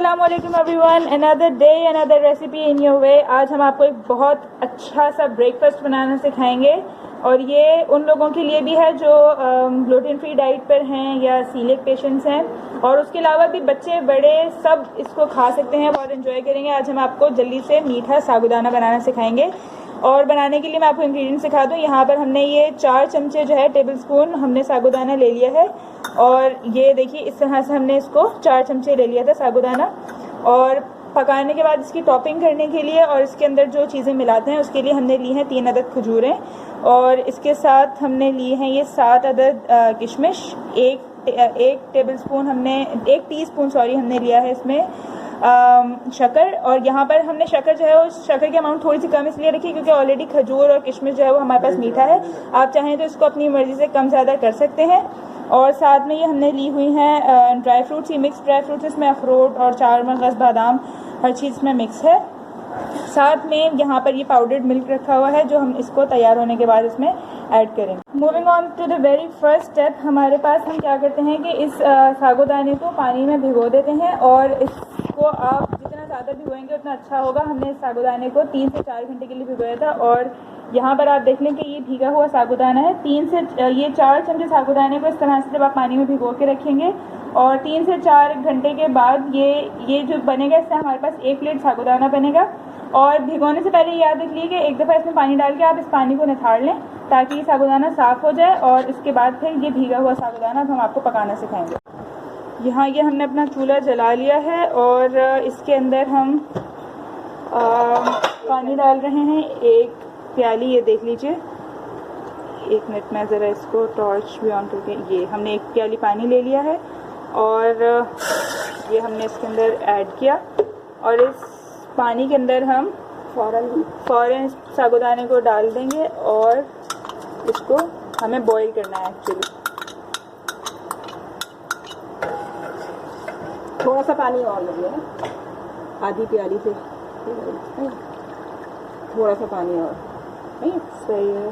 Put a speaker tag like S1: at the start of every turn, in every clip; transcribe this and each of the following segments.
S1: अस्सलामुअलैकुम everyone, another day another recipe in your way. आज हम आपको एक बहुत अच्छा सा ब्रेकफास्ट बनाना सिखाएंगे और ये उन लोगों के लिए भी है जो ग्लूटेन फ्री डाइट पर हैं या सीलिक पेशेंट्स हैं, और उसके अलावा भी बच्चे बड़े सब इसको खा सकते हैं, बहुत एंजॉय करेंगे। आज हम आपको जल्दी से मीठा साबूदाना बनाना सिखाएंगे और बनाने के लिए मैं आपको इंग्रेडिएंट सिखा दूं। यहाँ पर हमने ये 4 चमचे जो है टेबल स्पून हमने साबूदाना ले लिया है, और ये देखिए इस तरह से हमने इसको 4 चमचे ले लिया था साबूदाना। और पकाने के बाद इसकी टॉपिंग करने के लिए और इसके अंदर जो चीज़ें मिलाते हैं उसके लिए हमने ली हैं 3 अदद खजूरें, और इसके साथ हमने लिए हैं ये 7 अदद किशमिश। एक टेबलस्पून हमने 1 टीस्पून हमने लिया है इसमें शक्कर। और यहाँ पर हमने शक्कर जो है वो शक्कर की अमाउंट थोड़ी सी कम इसलिए रखी क्योंकि ऑलरेडी खजूर और किशमिश जो है वो हमारे पास मीठा है। आप चाहें तो इसको अपनी मर्जी से कम ज़्यादा कर सकते हैं। और साथ में ये हमने ली हुई हैं ड्राई फ्रूट्स, ये मिक्स ड्राई फ्रूट्स, इसमें अखरोट और 4 मगज़ बादाम हर चीज़ में मिक्स है। साथ में यहाँ पर ये पाउडर्ड मिल्क रखा हुआ है जो हम इसको तैयार होने के बाद इसमें ऐड करेंगे। Moving on to the very first step, हमारे पास हम क्या करते हैं कि इस साबूदाने को पानी में भिगो देते हैं, और इसको आप जितना ज़्यादा भिगोएंगे उतना अच्छा होगा। हमने इस साबूदाने को 3 से 4 घंटे के लिए भिगोया था, और यहाँ पर आप देख लें कि ये भीगा हुआ साबूदाना है। 4 चमचे साबूदाने को इस तरह से जब आप पानी में भिगो के रखेंगे और 3 से 4 घंटे के बाद ये जो बनेगा, इससे हमारे पास 1 प्लेट साबूदाना बनेगा। और भिगोने से पहले याद रखिए कि एक दफ़ा इसमें पानी डाल के आप इस पानी को निथाड़ लें ताकि ये साबूदाना साफ़ हो जाए, और इसके बाद फिर ये भीगा हुआ साबूदाना हम आपको पकाना सिखाएंगे। यहाँ ये हमने अपना चूल्हा जला लिया है और इसके अंदर हम पानी डाल रहे हैं 1 प्याली। ये देख लीजिए, 1 मिनट में ज़रा इसको टॉर्च भी ऑन करके, ये हमने 1 प्याली पानी ले लिया है और ये हमने इसके अंदर ऐड किया, और इस पानी के अंदर हम फ़ौरन साबूदाने को डाल देंगे और इसको हमें बॉईल करना है। एक्चुअली
S2: थोड़ा सा पानी और लगे ना, आधी प्याली से थोड़ा सा पानी और नहीं
S1: सही है,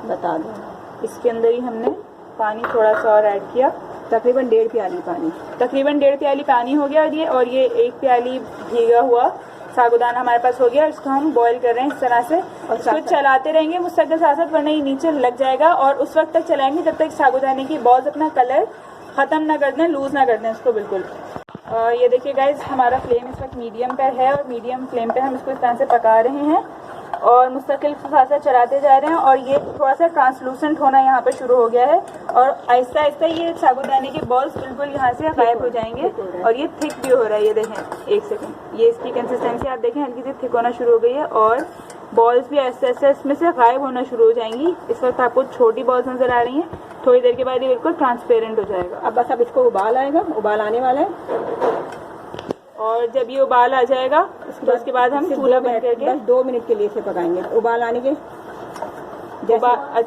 S2: बता दें।
S1: इसके अंदर ही हमने पानी थोड़ा सा और ऐड किया,
S2: तकरीबन 1.5 प्याली पानी,
S1: तकरीबन 1.5 प्याली पानी हो गया और ये 1 प्याली भीगा हुआ साबूदाना हमारे पास हो गया। इसको हम बॉईल कर रहे हैं इस तरह से, और इसको चलाते रहेंगे मुस्तकिल साथ साथ, वरना ये नीचे लग जाएगा। और उस वक्त तक चलाएंगे जब तक साबूदाने की बॉल्स अपना कलर ख़त्म ना कर दें, लूज़ ना कर दें इसको बिल्कुल। ये देखिए गाइज, हमारा फ्लेम इस वक्त मीडियम पर है और मीडियम फ्लेम पे हम इसको इस तरह से पका रहे हैं और मुस्तकिल साथ साथ चलाते जा रहे हैं। और ये थोड़ा सा ट्रांसलूसेंट होना यहाँ पर शुरू हो गया है, और आहिस्ता आहिस्ता ये साबूदाने के बॉल्स बिल्कुल यहाँ से गायब हो जाएंगे और ये थिक भी हो रहा है। ये देखें, 1 सेकेंड, ये इसकी कंसिस्टेंसी आप देखें हल्की सी थिक होना शुरू हो गई है और बॉल्स भी आहिस्ता आहिस्ता इसमें से गायब होना शुरू हो जाएंगी। इस वक्त आपको छोटी बॉल्स नज़र आ रही हैं, थोड़ी देर के बाद ये बिल्कुल ट्रांसपेरेंट हो जाएगा।
S2: अब बस अब इसको उबाल आएगा, उबाल आने वाला है,
S1: और जब ये उबाल आ जाएगा तो उसके बाद हम चूल्हा बंद करके
S2: बस 2 मिनट के लिए इसे पकाएंगे। उबाल आने के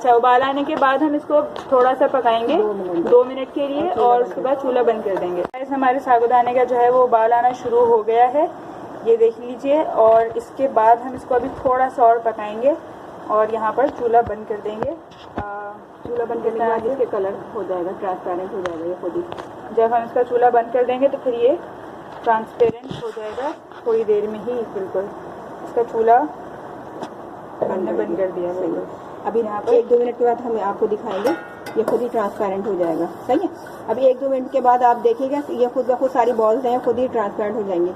S1: उबाल आने के बाद हम इसको थोड़ा सा पकाएंगे 2 मिनट के लिए, और उसके बाद चूल्हा बंद कर देंगे। हमारे साबूदाने का जो है वो उबाल आना शुरू हो गया है, ये देख लीजिए। और इसके बाद हम इसको अभी थोड़ा सा और पकाएंगे और यहाँ पर चूल्हा बंद कर देंगे। चूल्हा बंद करने के बाद
S2: इसके कलर हो जाएगा, ट्रांसपेरेंट हो जाएगा ये खुद ही।
S1: जब हम इसका चूल्हा बंद कर देंगे तो फिर ये ट्रांसपेरेंट हो जाएगा थोड़ी देर में ही। बिल्कुल इसका चूल्हा हमने बंद कर दिया। बिल्कुल
S2: अभी यहाँ पर 1-2 मिनट के बाद हम आपको दिखाएंगे, ये खुद ही ट्रांसपेरेंट हो जाएगा। सही है, अभी 1-2 मिनट के बाद आप देखिएगा ये खुद ब खुद सारी बॉल्स हैं खुद ही ट्रांसपेरेंट हो जाएंगे।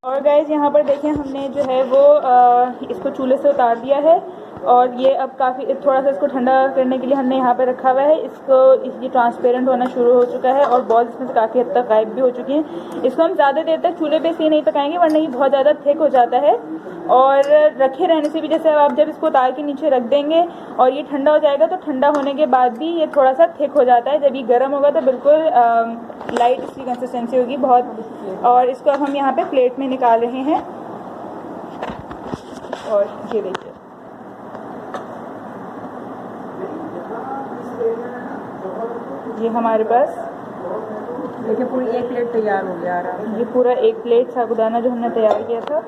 S2: और
S1: गाइस यहाँ पर देखें, हमने जो है वो इसको चूल्हे से उतार दिया है, और ये अब काफ़ी थोड़ा सा इसको ठंडा करने के लिए हमने यहाँ पे रखा हुआ है। ये ट्रांसपेरेंट होना शुरू हो चुका है और बॉल्स इसमें से काफ़ी हद तक गायब भी हो चुकी हैं। इसको हम ज़्यादा देर तक चूल्हे पे इसलिए नहीं पकाएंगे वरना ये बहुत ज़्यादा थिक हो जाता है, और रखे रहने से भी, जैसे आप जब इसको उतार के नीचे रख देंगे और ये ठंडा हो जाएगा तो ठंडा होने के बाद भी ये थोड़ा सा थिक हो जाता है। जब ये गर्म होगा तो बिल्कुल लाइट इसकी कंसिस्टेंसी होगी बहुत। और इसको अब हम यहाँ पे प्लेट में निकाल रहे हैं, और ये देखिए ये हमारे पास
S2: देखिए पूरी 1 प्लेट तैयार हो गया आराम।
S1: ये पूरा 1 प्लेट साबूदाना जो हमने तैयार किया था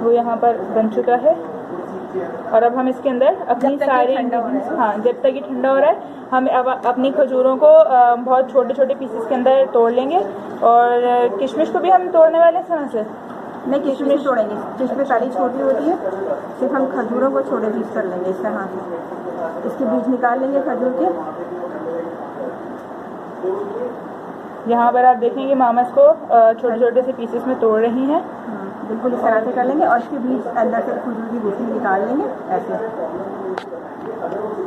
S1: वो यहाँ पर बन चुका है। और अब हम इसके अंदर अपनी सारी हाँ जब तक ये ठंडा हो रहा है हम अब अपनी खजूरों को बहुत छोटे छोटे पीसेस के अंदर तोड़ लेंगे। और किशमिश को भी हम तोड़ने वाले हैं इस तरह से।
S2: नहीं, किशमिश तोड़ेंगे, किशमिश सारी छोटी होती है, सिर्फ हम खजूरों को छोटे पीस कर लेंगे इस तरह से। इसके बीज निकाल लेंगे खजूर के।
S1: यहाँ पर आप देखेंगे मामा इसको छोटे छोटे से पीसेस में तोड़ रही हैं।
S2: बिल्कुल इस तरह से कर लेंगे और इसके बीच अंदर से खजूर की गुठली निकाल लेंगे ऐसे,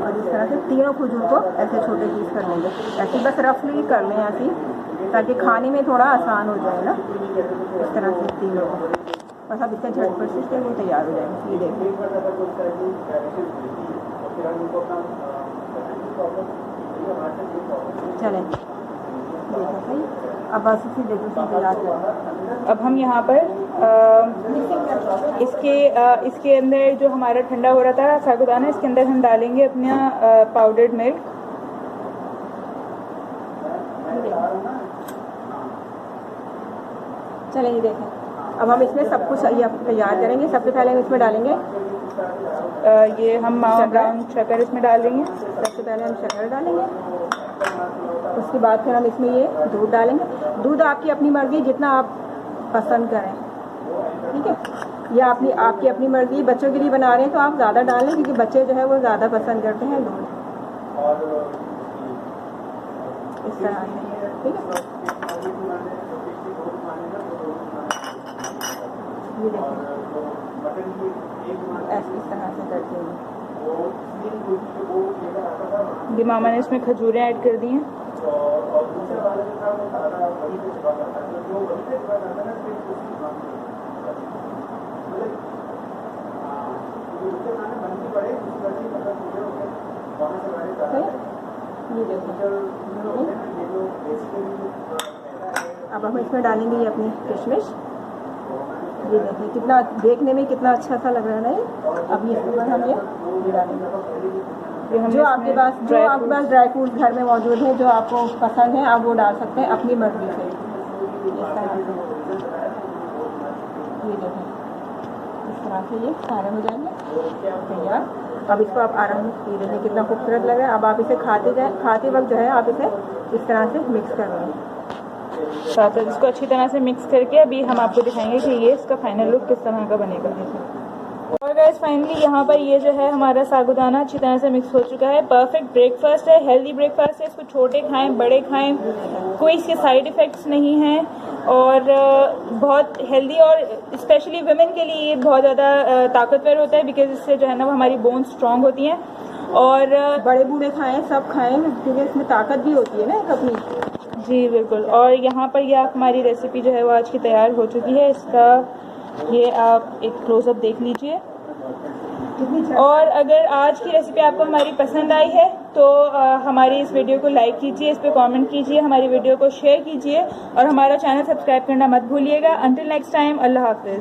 S2: और इस तरह से तीनों खजूर को ऐसे छोटे पीस कर लेंगे ऐसे, बस रफली कर लें ऐसे, ताकि खाने में थोड़ा आसान हो जाए ना। इस तरह से तीनों को बस अब इसका झटपट से वो तैयार हो जाएगा। ये देखिए चलें, देखो सही। अब बस इसी देखो तैयार करें।
S1: अब हम यहाँ पर इसके अंदर जो हमारा ठंडा हो रहा था साबूदाना, इसके अंदर हम डालेंगे अपना पाउडर्ड मिल्क।
S2: चलें ये देखें। अब हम इसमें सब कुछ ये तैयार करेंगे। सबसे पहले हम इसमें डालेंगे
S1: ये हम ब्राउन शक्कर इसमें डालेंगे।
S2: सबसे पहले हम शक्कर डालेंगे, उसके बाद फिर हम इसमें ये दूध डालेंगे। दूध आपकी अपनी मर्जी, जितना आप पसंद करें, ठीक है। या आपकी अपनी मर्जी, बच्चों के लिए बना रहे हैं तो आप ज़्यादा डालें, क्योंकि बच्चे जो है वो ज़्यादा पसंद करते हैं दूध। इस तरह से, ठीक है। ये देखिए ऐसे इस तरह से करते हैं।
S1: ये मामा ने इसमें खजूरें ऐड कर दी हैं।
S2: ये देखो, अब हम इसमें डालेंगे ये अपनी किशमिश। ये देखिए कितना देखने में कितना अच्छा सा लग रहा है ना ये। अब ये इसके ऊपर हम ये डालेंगे। जो आपके पास ड्राई फ्रूट घर में मौजूद है, जो आपको पसंद है, आप वो डाल सकते हैं अपनी मर्जी से। इस तरह से ये देखें, इस तरह से ये सारे हो जाएंगे तैयार। अब इसको आप आराम से पी लेंगे, कितना खूबसूरत लग रहा है। अब आप इसे खाते वक्त जो है आप इसे इस तरह से मिक्स कर लेंगे।
S1: साथ ही इसको अच्छी तरह से मिक्स करके अभी हम आपको दिखाएंगे कि ये इसका फाइनल लुक किस तरह का बनेगा। और गाइस फाइनली यहाँ पर ये जो है हमारा साबूदाना अच्छी तरह से मिक्स हो चुका है। परफेक्ट ब्रेकफास्ट है, हेल्दी ब्रेकफास्ट है। इसको छोटे खाएं, बड़े खाएं, कोई इसके साइड इफ़ेक्ट्स नहीं हैं और बहुत हेल्दी, और स्पेशली वुमेन के लिए ये बहुत ज़्यादा ताकतवर होता है, बिकॉज इससे जो है ना वो हमारी बोन स्ट्रॉन्ग होती हैं। और
S2: बड़े बूढ़े खाएं, सब खाएं, क्योंकि इसमें ताकत भी होती है ना एक अपनी।
S1: जी बिल्कुल। और यहाँ पर ये हमारी रेसिपी जो है वो आज की तैयार हो चुकी है। इसका ये आप एक क्लोजअप देख लीजिए। और अगर आज की रेसिपी आपको हमारी पसंद आई है तो हमारी इस वीडियो को लाइक कीजिए, इस पर कमेंट कीजिए, हमारी वीडियो को शेयर कीजिए और हमारा चैनल सब्सक्राइब करना मत भूलिएगा। अंटिल नेक्स्ट टाइम, अल्लाह हाफिज़।